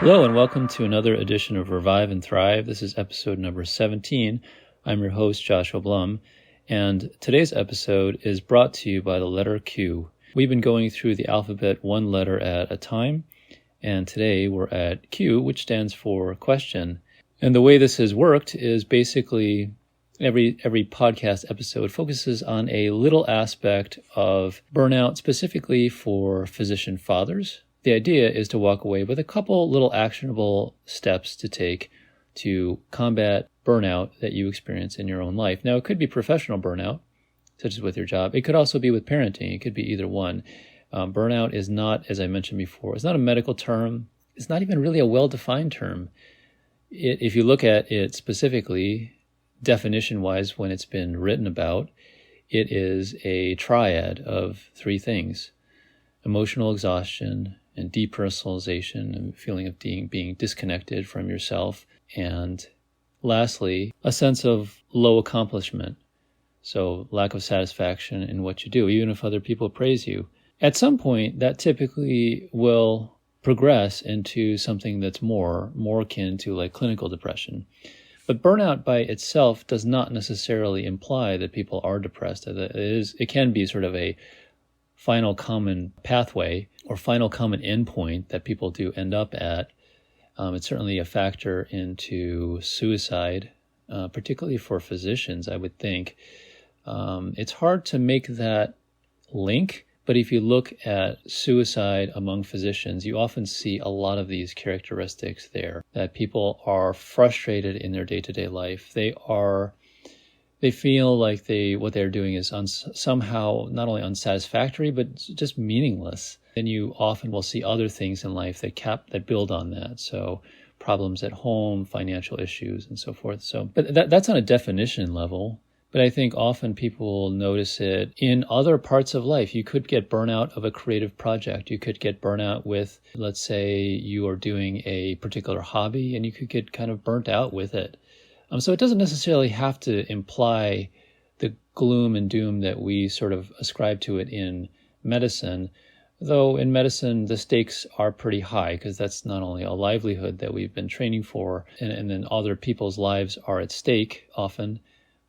Hello and welcome to another edition of Revive and Thrive. This is episode number 17. I'm your host, Joshua Blum, and today's episode is brought to you by the letter Q. We've been going through the alphabet one letter at a time, and today we're at Q, which stands for question. And the way this has worked is basically every podcast episode focuses on a little aspect of burnout, specifically for physician fathers. The idea is to walk away with a couple little actionable steps to take to combat burnout that you experience in your own life. Now, it could be professional burnout, such as with your job. It could also be with parenting. It could be either one. Burnout is not, as I mentioned before, it's not a medical term. It's not even really a well-defined term. If you look at it specifically, definition-wise, when it's been written about, it is a triad of three things: emotional exhaustion, and depersonalization, and feeling of being disconnected from yourself. And lastly, a sense of low accomplishment. So lack of satisfaction in what you do, even if other people praise you. At some point, that typically will progress into something that's more akin to like clinical depression. But burnout by itself does not necessarily imply that people are depressed. It can be sort of a final common pathway or final common endpoint that people do end up at. It's certainly a factor into suicide, particularly for physicians, I would think. It's hard to make that link, but if you look at suicide among physicians, you often see a lot of these characteristics there, that people are frustrated in their day-to-day life. They feel like what they're doing is somehow not only unsatisfactory, but just meaningless. And you often will see other things in life that build on that. So problems at home, financial issues, and so forth. But that's on a definition level. But I think often people notice it in other parts of life. You could get burnout of a creative project. You could get burnout with, let's say, you are doing a particular hobby, and you could get kind of burnt out with it. So it doesn't necessarily have to imply the gloom and doom that we sort of ascribe to it in medicine, though in medicine the stakes are pretty high, because that's not only a livelihood that we've been training for, and then other people's lives are at stake often,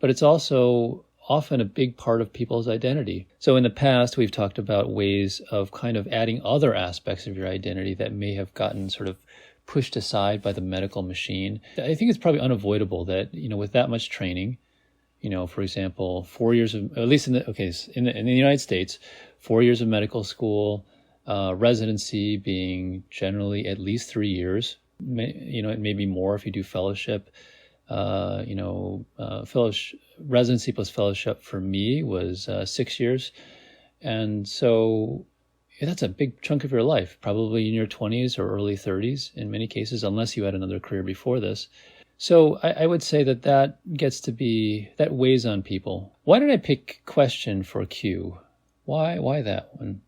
but it's also often a big part of people's identity. So in the past, we've talked about ways of kind of adding other aspects of your identity that may have gotten sort of pushed aside by the medical machine. I think it's probably unavoidable that, with that much training, for example, 4 years of, at least in the United States, 4 years of medical school, residency being generally at least 3 years, it may be more if you do fellowship. Residency plus fellowship for me was 6 years. And so that's a big chunk of your life, probably in your 20s or early 30s in many cases, unless you had another career before this. So I would say that weighs on people. Why did I pick question for Q? Why that one?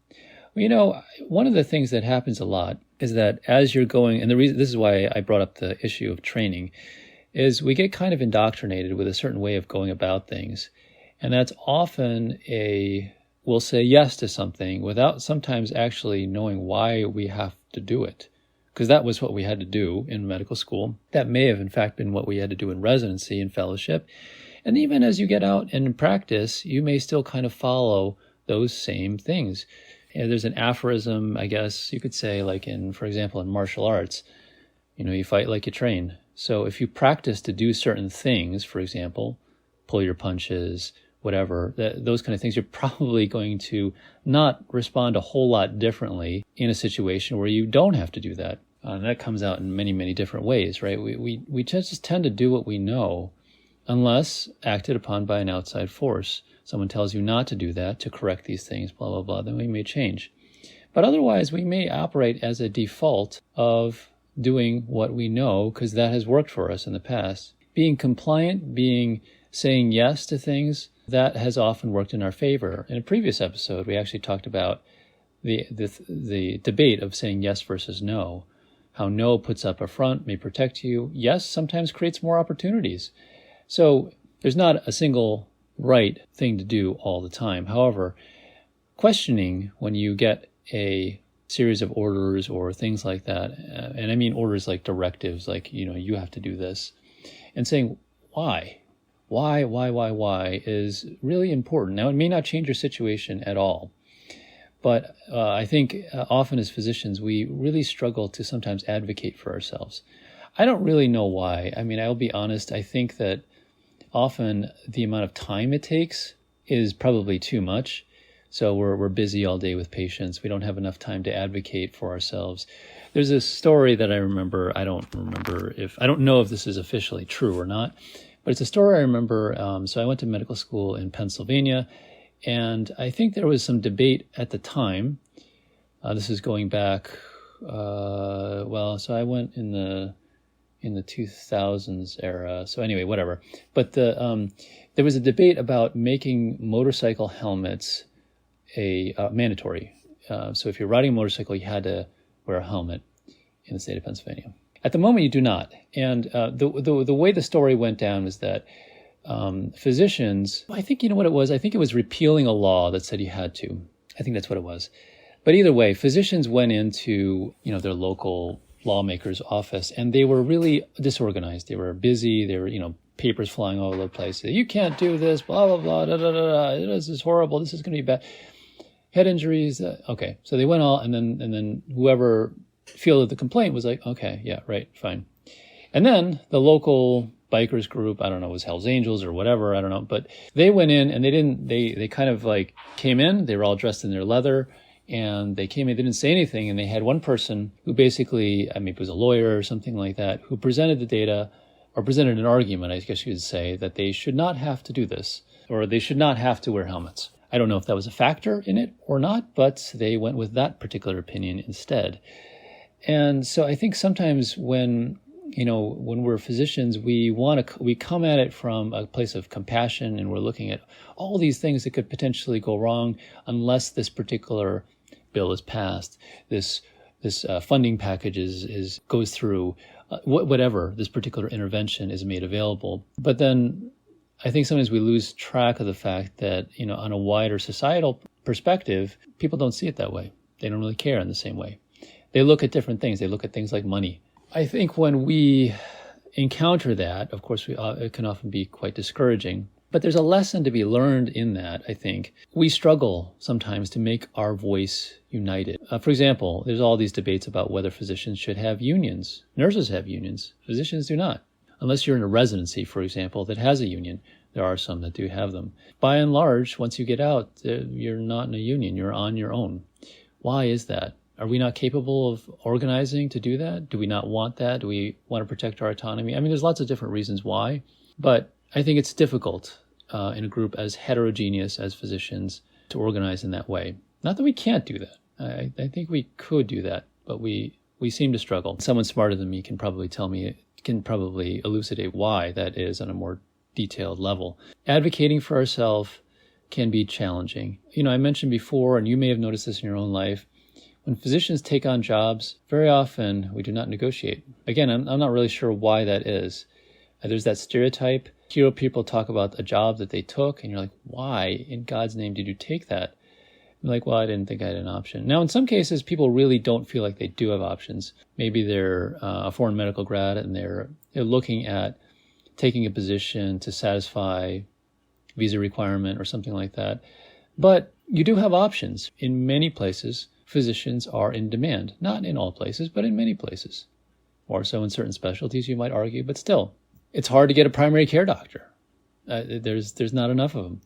Well, one of the things that happens a lot is that as you're going, and this is why I brought up the issue of training, is we get kind of indoctrinated with a certain way of going about things. And that's often we'll say yes to something without sometimes actually knowing why we have to do it. Because that was what we had to do in medical school. That may have, in fact, been what we had to do in residency and fellowship. And even as you get out and practice, you may still kind of follow those same things. And there's an aphorism, I guess you could say, like for example, in martial arts, you fight like you train. So if you practice to do certain things, for example, pull your punches, whatever, those kind of things, you're probably going to not respond a whole lot differently in a situation where you don't have to do that. And that comes out in many, many different ways, right? We just tend to do what we know unless acted upon by an outside force. Someone tells you not to do that, to correct these things, blah, blah, blah, then we may change. But otherwise, we may operate as a default of doing what we know because that has worked for us in the past. Being compliant, saying yes to things, that has often worked in our favor. In a previous episode, we actually talked about the debate of saying yes versus no. How no puts up a front, may protect you. Yes sometimes creates more opportunities. So there's not a single right thing to do all the time. However, questioning when you get a series of orders or things like that. And I mean orders like directives, like, you have to do this. And saying, why is really important. Now, it may not change your situation at all. But I think often as physicians, we really struggle to sometimes advocate for ourselves. I don't really know why. I mean, I'll be honest. I think that often the amount of time it takes is probably too much. So we're busy all day with patients. We don't have enough time to advocate for ourselves. There's a story that I remember. I don't know if this is officially true or not, but it's a story I remember. So I went to medical school in Pennsylvania, and I think there was some debate at the time. This is going back. So I went in the 2000s era. So anyway, whatever. But there was a debate about making motorcycle helmets mandatory. So if you're riding a motorcycle, you had to wear a helmet in the state of Pennsylvania. At the moment, you do not. And the way the story went down was that physicians, I think, you know what it was? I think it was repealing a law that said you had to. I think that's what it was. But either way, physicians went into, their local lawmaker's office, and they were really disorganized. They were busy. They were, papers flying all over the place. You can't do this, blah, blah, blah, da, da, da, da. This is horrible. This is going to be bad. Head injuries. Okay. So they went all, and then whoever fielded the complaint was like, okay, yeah, right, fine. And then the local bikers group, I don't know, it was Hell's Angels or whatever, I don't know, but they went in and they kind of like came in, they were all dressed in their leather, and they came in, they didn't say anything, and they had one person who basically, maybe it was a lawyer or something like that, who presented the data, or presented an argument, I guess you could say, that they should not have to do this, or they should not have to wear helmets. I don't know if that was a factor in it or not, but they went with that particular opinion instead. And so I think sometimes when we're physicians, we come at it from a place of compassion, and we're looking at all these things that could potentially go wrong unless this particular bill is passed, this funding package goes through, whatever this particular intervention is made available. But then I think sometimes we lose track of the fact that, on a wider societal perspective, people don't see it that way. They don't really care in the same way. They look at different things. They look at things like money. I think when we encounter that, of course, it can often be quite discouraging. But there's a lesson to be learned in that, I think. We struggle sometimes to make our voice united. For example, there's all these debates about whether physicians should have unions. Nurses have unions. Physicians do not. Unless you're in a residency, for example, that has a union. There are some that do have them. By and large, once you get out, you're not in a union. You're on your own. Why is that? Are we not capable of organizing to do that? Do we not want that? Do we want to protect our autonomy? There's lots of different reasons why, but I think it's difficult in a group as heterogeneous as physicians to organize in that way. Not that we can't do that. I think we could do that, but we seem to struggle. Someone smarter than me can probably elucidate why that is on a more detailed level. Advocating for ourselves can be challenging. I mentioned before, and you may have noticed this in your own life, when physicians take on jobs, very often we do not negotiate. Again, I'm not really sure why that is. There's that stereotype. People talk about a job that they took, and you're like, why in God's name did you take that? I'm like, well, I didn't think I had an option. Now, in some cases, people really don't feel like they do have options. Maybe they're a foreign medical grad, and they're looking at taking a position to satisfy visa requirement or something like that. But you do have options. In many places, physicians are in demand. Not in all places, but in many places. More so in certain specialties, you might argue, but still, it's hard to get a primary care doctor. There's not enough of them.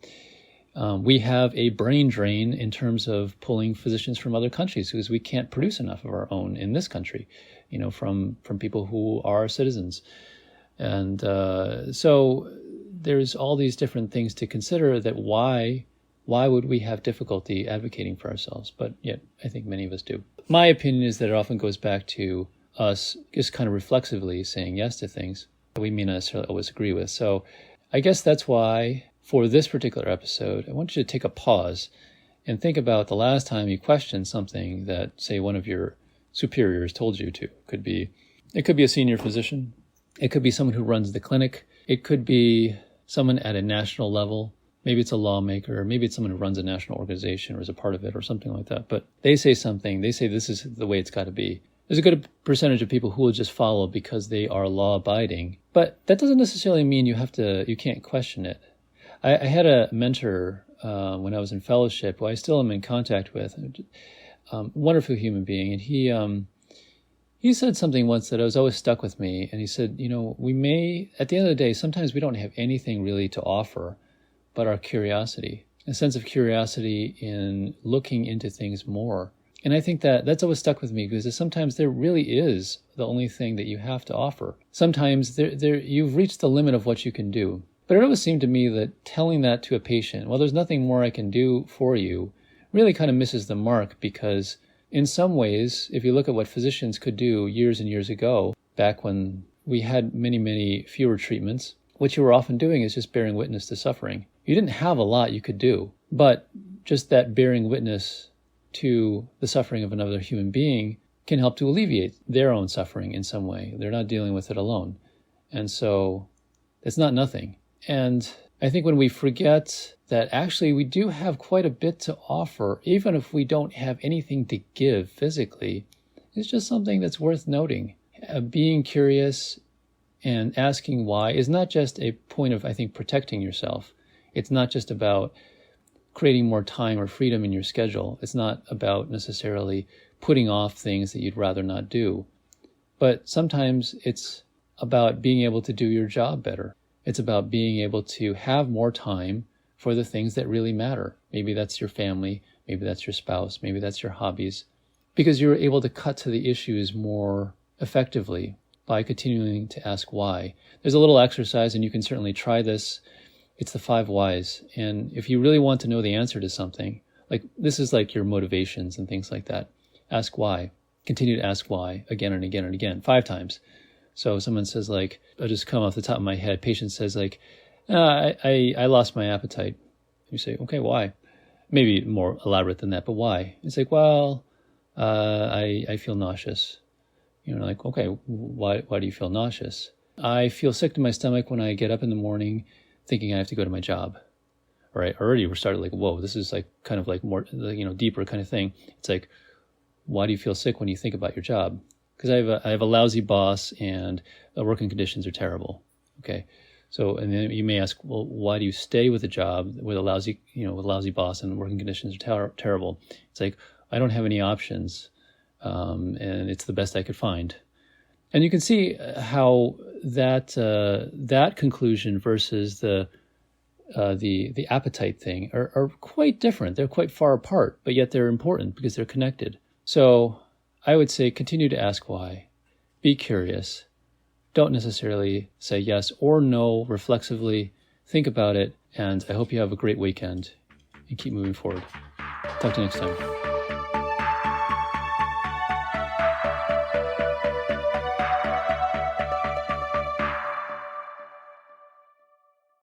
We have a brain drain in terms of pulling physicians from other countries because we can't produce enough of our own in this country, from people who are citizens. And so there's all these different things to consider that why would we have difficulty advocating for ourselves? But yet, I think many of us do. My opinion is that it often goes back to us just kind of reflexively saying yes to things that we may not necessarily always agree with. So I guess that's why, for this particular episode, I want you to take a pause and think about the last time you questioned something that, say, one of your superiors told you to. It could be a senior physician. It could be someone who runs the clinic. It could be someone at a national level. Maybe it's a lawmaker, or maybe it's someone who runs a national organization or is a part of it or something like that. But they say something, they say this is the way it's got to be. There's a good percentage of people who will just follow because they are law-abiding. But that doesn't necessarily mean you can't question it. I had a mentor when I was in fellowship, who I still am in contact with, wonderful human being, and he said something once that has always stuck with me. And he said, we may, at the end of the day, sometimes we don't have anything really to offer but our curiosity, a sense of curiosity in looking into things more. And I think that that's always stuck with me, because sometimes there really is the only thing that you have to offer. Sometimes you've reached the limit of what you can do. But it always seemed to me that telling that to a patient, well, there's nothing more I can do for you, really kind of misses the mark, because in some ways, if you look at what physicians could do years and years ago, back when we had many, many fewer treatments, what you were often doing is just bearing witness to suffering. You didn't have a lot you could do, but just that bearing witness to the suffering of another human being can help to alleviate their own suffering in some way. They're not dealing with it alone. And so it's not nothing. And I think when we forget that actually we do have quite a bit to offer, even if we don't have anything to give physically, it's just something that's worth noting. Being curious and asking why is not just a point of, I think, protecting yourself. It's not just about creating more time or freedom in your schedule. It's not about necessarily putting off things that you'd rather not do. But sometimes it's about being able to do your job better. It's about being able to have more time for the things that really matter. Maybe that's your family, maybe that's your spouse, maybe that's your hobbies, because you're able to cut to the issues more effectively by continuing to ask why. There's a little exercise, and you can certainly try this. It's the 5 whys. And if you really want to know the answer to something, like this is like your motivations and things like that, ask why. Continue to ask why again and again and again, 5 times. So someone says, like, I'll just come off the top of my head. Patient says, like, I lost my appetite. You say, okay, why? Maybe more elaborate than that, but why? It's like, well, I feel nauseous. Like, okay, why do you feel nauseous? I feel sick to my stomach when I get up in the morning thinking I have to go to my job. All right, already we're started like, whoa, this is like kind of like more, deeper kind of thing. It's like, why do you feel sick when you think about your job? Because I have a lousy boss and the working conditions are terrible. Okay, so and then you may ask, well, why do you stay with a job with a lousy boss and working conditions are terrible? It's like, I don't have any options, and it's the best I could find. And you can see how that conclusion versus the appetite thing are quite different. They're quite far apart, but yet they're important because they're connected. So I would say continue to ask why. Be curious. Don't necessarily say yes or no reflexively. Think about it, and I hope you have a great weekend and keep moving forward. Talk to you next time.